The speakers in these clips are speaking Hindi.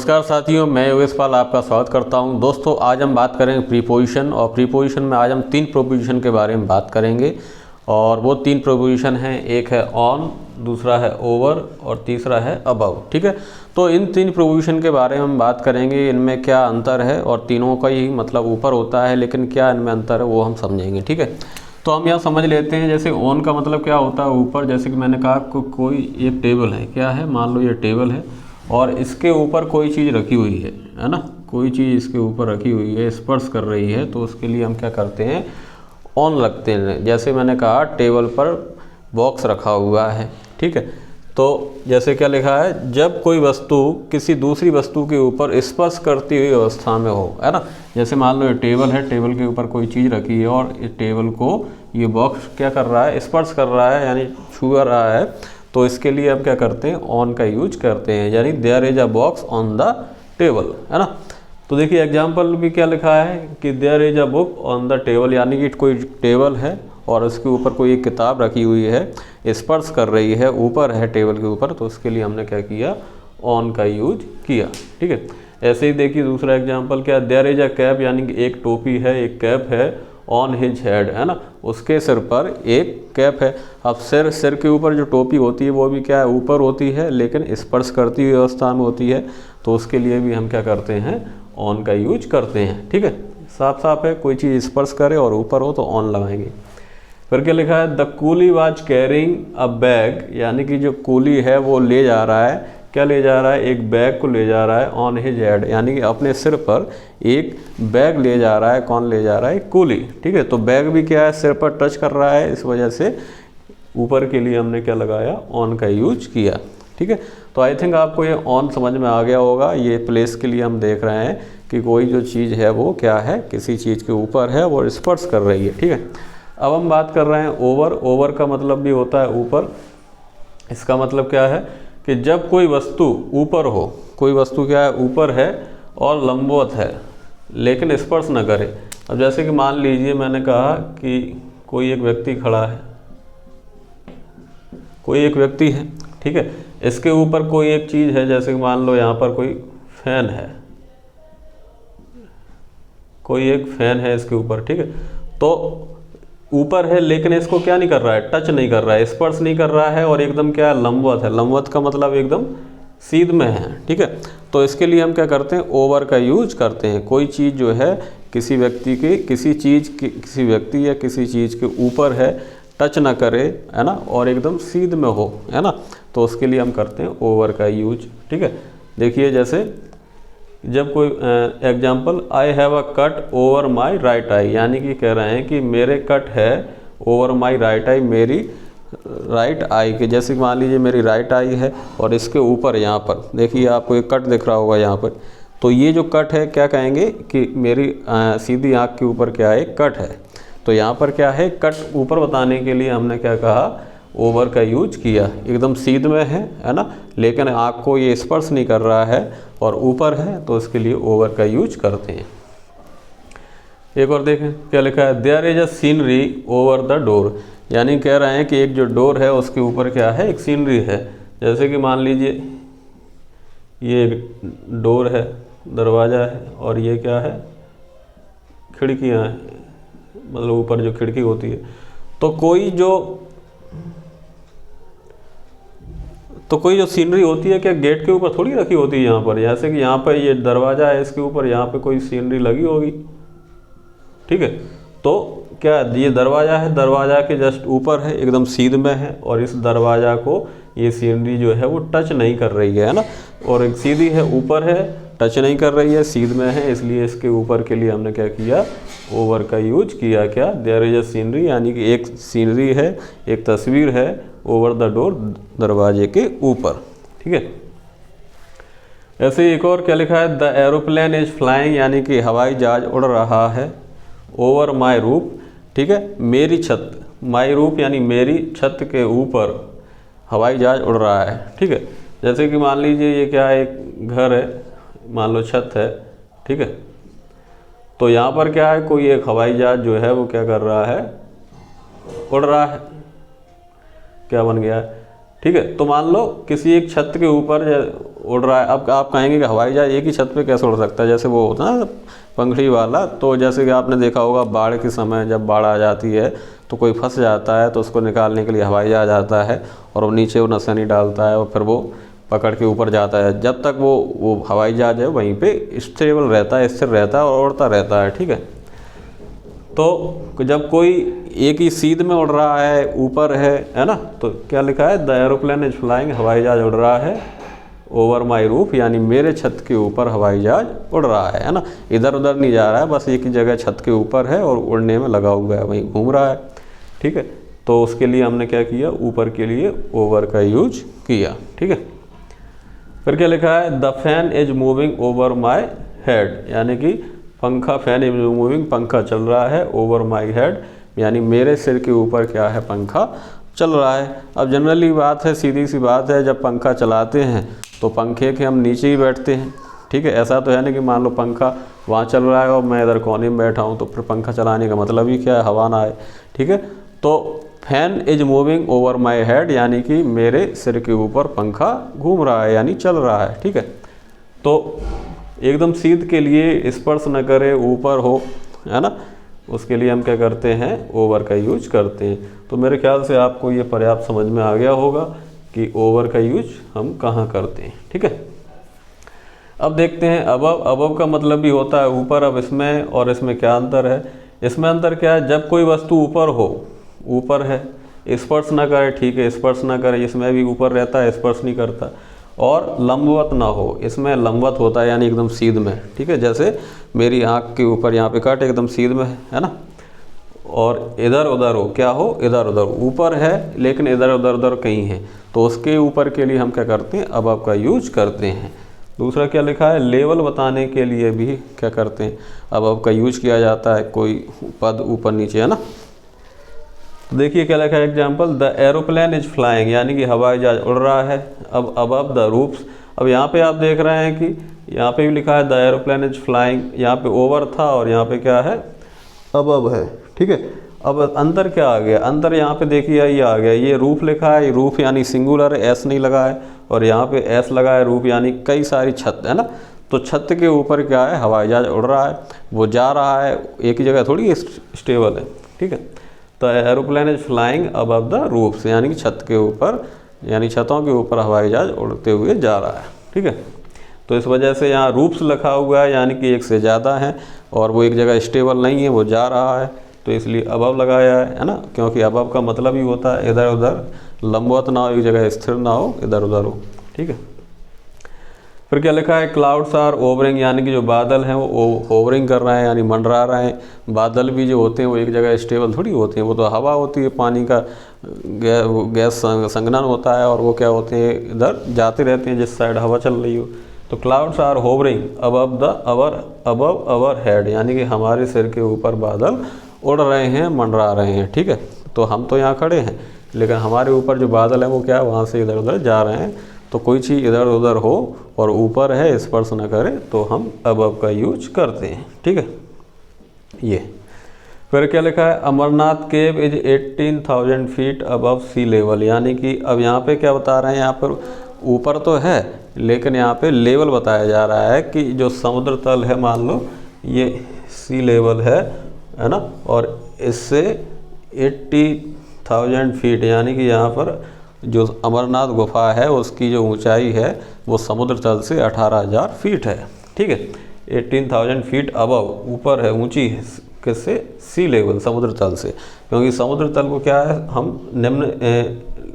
नमस्कार साथियों, मैं योगेश पाल आपका स्वागत करता हूं। दोस्तों, आज हम बात करेंगे प्रीपोजिशन, और प्रीपोजिशन में आज हम 3 प्रीपोजिशन के बारे में बात करेंगे। और वो 3 प्रीपोजिशन हैं, एक है ऑन, दूसरा है ओवर और तीसरा है अबव। ठीक है, तो इन 3 प्रीपोजिशन के बारे में हम बात करेंगे, इनमें क्या अंतर है, और तीनों का ही मतलब ऊपर होता है, लेकिन क्या इनमें अंतर है वो हम समझेंगे। ठीक है, तो हम यहाँ समझ लेते हैं। जैसे ऑन का मतलब क्या होता है, ऊपर। जैसे कि मैंने कहा कोई एक टेबल है, क्या है, मान लो ये टेबल है और इसके ऊपर कोई चीज़ रखी हुई है ना, कोई चीज़ इसके ऊपर रखी हुई है, स्पर्श कर रही है, तो उसके लिए हम क्या करते हैं, ऑन लगते हैं। जैसे मैंने कहा टेबल पर बॉक्स रखा हुआ है। ठीक है, तो जैसे क्या लिखा है, जब कोई वस्तु किसी दूसरी वस्तु के ऊपर स्पर्श करती हुई अवस्था में हो, है ना। जैसे मान लो ये टेबल है, टेबल के ऊपर कोई चीज़ रखी है और इस टेबल को ये बॉक्स क्या कर रहा है, स्पर्श कर रहा है, यानी छू रहा है, तो इसके लिए हम क्या करते हैं, ऑन का यूज करते हैं, यानी there is a box on the table, है ना। तो देखिए एग्जाम्पल भी क्या लिखा है कि there is a book on the table, यानी कि कोई टेबल है और उसके ऊपर कोई एक किताब रखी हुई है, स्पर्श कर रही है, ऊपर है टेबल के ऊपर, तो उसके लिए हमने क्या किया, ऑन का यूज किया। ठीक है, ऐसे ही देखिए दूसरा एग्जाम्पल क्या, देयर इज अ कैप, यानी कि एक टोपी है, एक कैप है, ऑन हिज हेड, है ना, उसके सिर पर एक कैप है। अब सिर के ऊपर जो टोपी होती है वो भी क्या है, ऊपर होती है, लेकिन स्पर्श करती हुई अवस्था में होती है, तो उसके लिए भी हम क्या करते हैं, ऑन का यूज करते हैं। ठीक है, साफ साफ है, कोई चीज़ स्पर्श करे और ऊपर हो तो ऑन लगाएंगे। फिर क्या लिखा है, the coolie was carrying a bag, यानी कि जो कूली है वो ले जा रहा है, क्या ले जा रहा है, एक बैग को ले जा रहा है, ऑन हिज हेड, यानी कि अपने सिर पर एक बैग ले जा रहा है। कौन ले जा रहा है, कूली। ठीक है, तो बैग भी क्या है, सिर पर टच कर रहा है, इस वजह से ऊपर के लिए हमने क्या लगाया, ऑन का यूज किया। ठीक है, तो आई थिंक आपको ये ऑन समझ में आ गया होगा। ये प्लेस के लिए हम देख रहे हैं कि कोई जो चीज़ है वो क्या है, किसी चीज़ के ऊपर है और स्पर्श कर रही है। ठीक है, अब हम बात कर रहे हैं ओवर। ओवर का मतलब भी होता है ऊपर। इसका मतलब क्या है कि जब कोई वस्तु ऊपर हो, कोई वस्तु क्या है, ऊपर है और लंबवत है, लेकिन स्पर्श न करे। अब जैसे कि मान लीजिए मैंने कहा कि कोई एक व्यक्ति खड़ा है, कोई एक व्यक्ति है, ठीक है, इसके ऊपर कोई एक चीज़ है, जैसे कि मान लो यहाँ पर कोई फैन है, कोई एक फैन है इसके ऊपर। ठीक है, तो ऊपर है लेकिन इसको क्या नहीं कर रहा है, टच नहीं कर रहा है, स्पर्श नहीं कर रहा है, और एकदम क्या है, लंबवत है। लंबवत का मतलब एकदम सीध में है। ठीक है, तो इसके लिए हम क्या करते हैं, ओवर का यूज करते हैं। कोई चीज़ जो है किसी व्यक्ति के, किसी चीज़ के, किसी व्यक्ति या किसी चीज़ के ऊपर है, टच ना करे, है ना, और एकदम सीध में हो, है ना, तो उसके लिए हम करते हैं ओवर का यूज। ठीक है, देखिए जैसे जब कोई example, I have a cut over my right I, यानी कि कह रहे हैं कि मेरे कट है ओवर माई राइट आई, मेरी राइट आई के, जैसे कि मान लीजिए मेरी राइट आई है और इसके ऊपर यहाँ पर देखिए आपको एक कट दिख रहा होगा यहाँ पर, तो ये जो कट है क्या कहेंगे कि मेरी सीधी आँख के ऊपर क्या है, कट है। तो यहाँ पर क्या है, कट ऊपर बताने के लिए हमने क्या कहा, ओवर का यूज किया। एकदम सीध में है ना, लेकिन आँख को ये स्पर्श नहीं कर रहा है और ऊपर है, तो इसके लिए ओवर का यूज करते हैं। एक और देखें क्या लिखा है, there is a scenery over the door, यानी कह रहे हैं कि एक जो डोर है उसके ऊपर क्या है, एक सीनरी है। जैसे कि मान लीजिए ये एक डोर है, दरवाज़ा है, और ये क्या है, खिड़कियाँ हैं, मतलब ऊपर जो खिड़की होती है। तो कोई जो सीनरी होती है क्या गेट के ऊपर थोड़ी रखी होती है यहाँ पर, जैसे कि यहाँ पर ये दरवाज़ा है, इसके ऊपर यहाँ पे कोई सीनरी लगी होगी। ठीक है, तो क्या ये दरवाज़ा है, दरवाज़ा के जस्ट ऊपर है, एकदम सीध में है, और इस दरवाज़ा को ये सीनरी जो है वो टच नहीं कर रही है ना, और एक सीधी है, ऊपर है, टच नहीं कर रही है, सीध में है, इसलिए इसके ऊपर के लिए हमने क्या किया, ओवर का यूज किया। क्या, देयर इज अ सीनरी, यानी कि एक सीनरी है, एक तस्वीर है ओवर द डोर, दरवाजे के ऊपर। ठीक है, ऐसे एक और क्या लिखा है, द एरोप्लेन इज फ्लाइंग, यानी कि हवाई जहाज उड़ रहा है, ओवर माई रूफ। ठीक है, मेरी छत, माई रूफ यानी मेरी छत के ऊपर हवाई जहाज उड़ रहा है। ठीक है, जैसे कि मान लीजिए ये क्या है, एक घर है, मान लो छत है। ठीक है, तो यहाँ पर क्या है, कोई एक हवाई जहाज जो है वो क्या कर रहा है, उड़ रहा है, क्या बन गया है। ठीक है, तो मान लो किसी एक छत के ऊपर उड़ रहा है। अब आप कहेंगे कि हवाई जहाज एक ही छत पे कैसे उड़ सकता है, जैसे वो होता है ना पंखड़ी वाला। तो जैसे कि आपने देखा होगा बाढ़ के समय जब बाढ़ आ जाती है तो कोई फंस जाता है तो उसको निकालने के लिए हवाई जहाज आता है और वो नीचे वो नसेनी डालता है और फिर वो पकड़ के ऊपर जाता है। जब तक वो हवाई जहाज है वहीं पे स्टेबल रहता है, स्थिर रहता है और उड़ता रहता है, ठीक है। तो जब कोई एक ही सीध में उड़ रहा है, ऊपर है ना, तो क्या लिखा है, द एरोप्लेन इज फ्लाइंग, हवाई जहाज उड़ रहा है, ओवर माई रूफ यानी मेरे छत के ऊपर हवाई जहाज उड़ रहा है ना। इधर उधर नहीं जा रहा है, बस एक ही जगह छत के ऊपर है और उड़ने में लगा हुआ है, वहीं घूम रहा है, ठीक है। तो उसके लिए हमने क्या किया, ऊपर के लिए ओवर का यूज किया, ठीक है। फिर क्या लिखा है, the fan is moving over my head यानी कि पंखा, फैन इज मूविंग, पंखा चल रहा है, ओवर माई हेड यानी मेरे सिर के ऊपर क्या है, पंखा चल रहा है। अब जनरली बात है, सीधी सी बात है, जब पंखा चलाते हैं तो पंखे के हम नीचे ही बैठते हैं, ठीक है। ऐसा तो है नहीं कि मान लो पंखा वहाँ चल रहा है और मैं इधर कोने में बैठा हूँ, तो फिर पंखा चलाने का मतलब ही क्या है, हवा ना आए, ठीक है। तो fan is moving over my head यानी कि मेरे सिर के ऊपर पंखा घूम रहा है यानी चल रहा है, ठीक है। तो एकदम सीध के लिए स्पर्श न करे, ऊपर हो, है ना, उसके लिए हम क्या करते हैं, ओवर का यूज करते हैं। तो मेरे ख्याल से आपको ये पर्याप्त समझ में आ गया होगा कि ओवर का यूज हम कहाँ करते हैं, ठीक है। अब देखते हैं अबव। अबव का मतलब भी होता है ऊपर। अब इसमें और इसमें क्या अंतर है, इसमें अंतर क्या है, जब कोई वस्तु ऊपर हो, ऊपर है, स्पर्श ना करे, ठीक है, स्पर्श ना करे, इसमें भी ऊपर रहता है, स्पर्श नहीं करता। और लंबवत ना हो, इसमें लंबवत होता है यानी एकदम सीध में, ठीक है। जैसे मेरी आँख के ऊपर यहाँ पे कट एकदम सीध में है ना। और इधर उधर हो, क्या हो, इधर उधर, ऊपर है लेकिन इधर उधर उधर कहीं है, तो उसके ऊपर के लिए हम क्या करते हैं, अबव का यूज करते हैं। दूसरा क्या लिखा है, लेवल बताने के लिए भी क्या करते हैं, अबव का यूज किया जाता है, कोई पद ऊपर नीचे, है ना। तो देखिए क्या लिखा है example, the aeroplane is flying यानी कि हवाई जहाज उड़ रहा है। अब अबव द रूफ्स, अब यहाँ पे आप देख रहे हैं कि यहाँ पे भी लिखा है द एरोप्लेन इज फ्लाइंग, यहाँ पे ओवर था और यहाँ पे क्या है, अबव है, ठीक है। अब अंतर क्या आ गया, अंतर यहाँ पे देखिए ये आ गया, ये रूफ लिखा है, रूफ यानी सिंगुलर है, एस नहीं लगा है, और यहाँ पे एस लगा है, रूफ यानी कई सारी छत, है ना। तो छत के ऊपर क्या है, हवाई जहाज उड़ रहा है, वो जा रहा है, एक ही जगह थोड़ी स्टेबल है, ठीक है। तो aeroplane is flying above the roofs यानी कि छत के ऊपर, यानी छतों के ऊपर हवाई जहाज उड़ते हुए जा रहा है, ठीक है। तो इस वजह से यहाँ रूफ्स लिखा हुआ है यानी कि एक से ज़्यादा है और वो एक जगह स्टेबल नहीं है, वो जा रहा है, तो इसलिए अबव लगाया है ना। क्योंकि अबव का मतलब ही होता है इधर उधर लंबवत ना हो, एक जगह स्थिर ना हो, इधर उधर हो, ठीक है। फिर क्या लिखा है, क्लाउड्स आर ओवरिंग यानी कि जो बादल हैं वो ओवरिंग कर रहे हैं यानी मंडरा रहे हैं। बादल भी जो होते हैं वो एक जगह स्टेबल थोड़ी होते हैं, वो तो हवा होती है, पानी का गैस संघनन होता है और वो क्या होते हैं, इधर जाते रहते हैं जिस साइड हवा चल रही हो। तो clouds are hovering above our head यानी कि हमारे सिर के ऊपर बादल उड़ रहे हैं, मंडरा रहे हैं, ठीक है। तो हम तो यहाँ खड़े हैं लेकिन हमारे ऊपर जो बादल है वो क्या है, वहाँ से इधर उधर जा रहे हैं। तो कोई चीज़ इधर उधर हो और ऊपर है, स्पर्श न करे, तो हम अबव का यूज करते हैं, ठीक है। ये फिर क्या लिखा है, Amarnath cave is 18,000 feet above sea level यानी कि अब यहाँ पे क्या बता रहे हैं, यहाँ पर ऊपर तो है लेकिन यहाँ पे लेवल बताया जा रहा है कि जो समुद्र तल है, मान लो ये सी लेवल है ना, और इससे 80,000 फीट यानी कि यहाँ पर जो अमरनाथ गुफा है उसकी जो ऊंचाई है वो समुद्र तल से 18,000 फीट है, ठीक है। 18,000 फीट अबव, ऊपर है, ऊंची है, किससे, सी लेवल, समुद्र तल से। क्योंकि समुद्र तल को क्या है, हम निम्न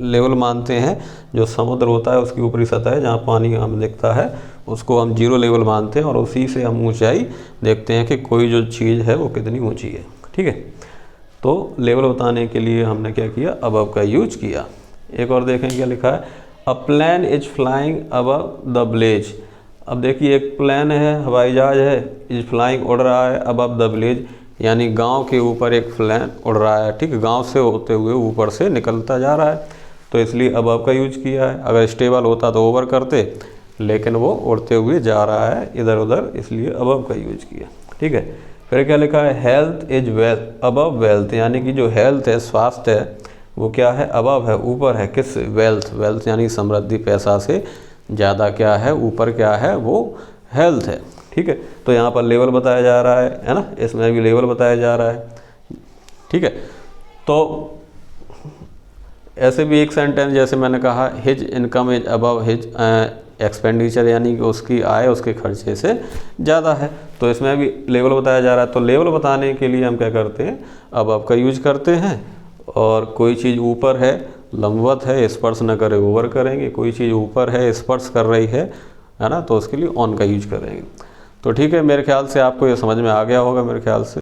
लेवल मानते हैं, जो समुद्र होता है उसकी ऊपरी सतह है जहाँ पानी हमें दिखता है उसको हम 0 लेवल मानते हैं और उसी से हम ऊंचाई देखते हैं कि कोई जो चीज़ है वो कितनी ऊंची है, ठीक है। तो लेवल बताने के लिए हमने क्या किया, अबव का यूज किया। एक और देखें क्या लिखा है, a plane is flying above the village. अब देखिए एक प्लेन है, हवाई जहाज है, इज फ्लाइंग उड़ रहा है अबव द विलेज यानी गांव के ऊपर एक प्लेन उड़ रहा है, ठीक है, गांव से होते हुए ऊपर से निकलता जा रहा है, तो इसलिए अबव का यूज किया है। अगर स्टेबल होता तो ओवर करते, लेकिन वो उड़ते हुए जा रहा है इधर उधर, इसलिए अबव का यूज किया, ठीक है। फिर क्या लिखा है, health is wealth above wealth यानी कि जो हेल्थ है, स्वास्थ्य है, वो क्या है, अबव है, ऊपर है, किस, वेल्थ, वेल्थ यानी समृद्धि, पैसा से ज़्यादा क्या है, ऊपर क्या है, वो हेल्थ है। ठीक है, तो यहाँ पर लेवल बताया जा रहा है ना, इसमें भी लेवल बताया जा रहा है। ठीक है, तो ऐसे भी एक सेंटेंस जैसे मैंने कहा, his income is above his expenditure, यानी कि उसकी आय उसके खर्चे से ज़्यादा है। तो इसमें भी लेवल बताया जा रहा है। तो लेवल बताने के लिए हम क्या करते हैं, अबव का यूज करते हैं, और कोई चीज़ ऊपर है, लंबवत है, स्पर्श न करे ओवर करेंगे, कोई चीज़ ऊपर है, स्पर्श कर रही है ना, तो उसके लिए ऑन का यूज करेंगे। तो ठीक है, मेरे ख्याल से आपको ये समझ में आ गया होगा मेरे ख्याल से।